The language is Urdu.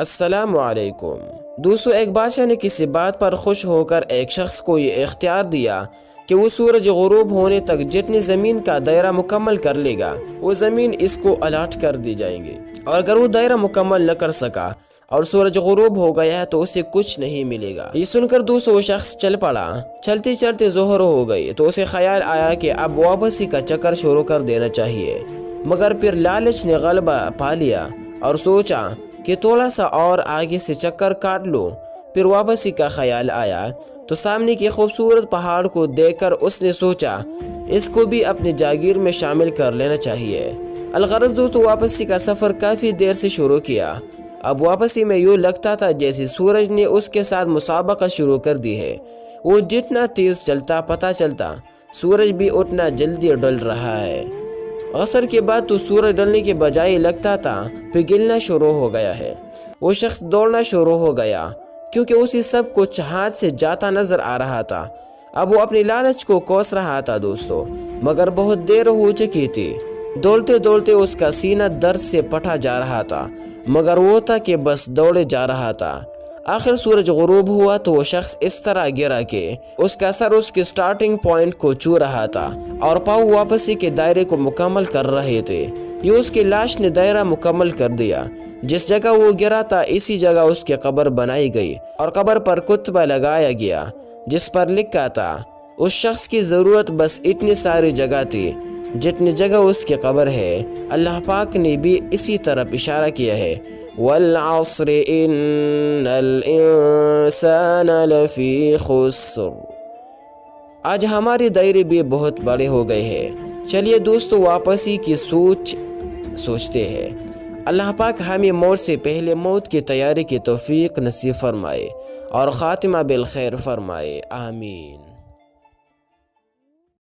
السلام علیکم دوستو، ایک بادشاہ نے کسی بات پر خوش ہو کر ایک شخص کو یہ اختیار دیا کہ وہ سورج غروب ہونے تک جتنی زمین کا دائرہ مکمل کر لے گا وہ زمین اس کو الاٹ کر دی جائیں گے، اور اگر وہ دائرہ مکمل نہ کر سکا اور سورج غروب ہو گیا ہے تو اسے کچھ نہیں ملے گا۔ یہ سن کر دوستو وہ شخص چل پڑا۔ چلتے چلتے ظہر ہو گئی تو اسے خیال آیا کہ اب واپسی کا چکر شروع کر دینا چاہیے، مگر پھر لالچ نے غلبہ پا لیا اور سوچا کہ تھوڑا سا اور آگے سے چکر کاٹ لو۔ پھر واپسی کا خیال آیا تو سامنے کے خوبصورت پہاڑ کو دیکھ کر اس نے سوچا اس کو بھی اپنی جاگیر میں شامل کر لینا چاہیے۔ الغرض دوستو واپسی کا سفر کافی دیر سے شروع کیا۔ اب واپسی میں یوں لگتا تھا جیسے سورج نے اس کے ساتھ مسابقہ شروع کر دی ہے۔ وہ جتنا تیز چلتا پتہ چلتا سورج بھی اتنا جلدی ڈل رہا ہے۔ عصر کے بعد تو سورج ڈلنے کے بجائے لگتا تھا پگھلنا شروع ہو گیا ہے۔ وہ شخص دوڑنا شروع ہو گیا کیونکہ اسی سب کچھ ہاتھ سے جاتا نظر آ رہا تھا۔ اب وہ اپنی لالچ کو کوس رہا تھا دوستو، مگر بہت دیر ہو چکی تھی۔ دوڑتے دوڑتے اس کا سینہ درد سے پٹا جا رہا تھا، مگر وہ تھا کہ بس دوڑے جا رہا تھا۔ آخر سورج غروب ہوا تو وہ شخص اس طرح گرا کہ اس کا سر اس کے سٹارٹنگ پوائنٹ کو چھو رہا تھا اور پاؤں واپسی کے دائرے کو مکمل کر رہے تھے۔ یہ اس کی لاش نے دائرہ مکمل کر دیا۔ جس جگہ وہ گرا تھا اسی جگہ اس کی قبر بنائی گئی اور قبر پر کتبہ لگایا گیا جس پر لکھا تھا اس شخص کی ضرورت بس اتنی ساری جگہ تھی جتنی جگہ اس کی قبر ہے۔ اللہ پاک نے بھی اسی طرف اشارہ کیا ہے، والعصر ان الانسان لفی خسر۔ آج ہمارے دائرے بھی بہت بڑے ہو گئے ہیں۔ چلیے دوستو واپسی کی سوچتے ہیں۔ اللہ پاک ہمیں موت سے پہلے موت کی تیاری کی توفیق نصیب فرمائے اور خاتمہ بالخیر فرمائے، آمین۔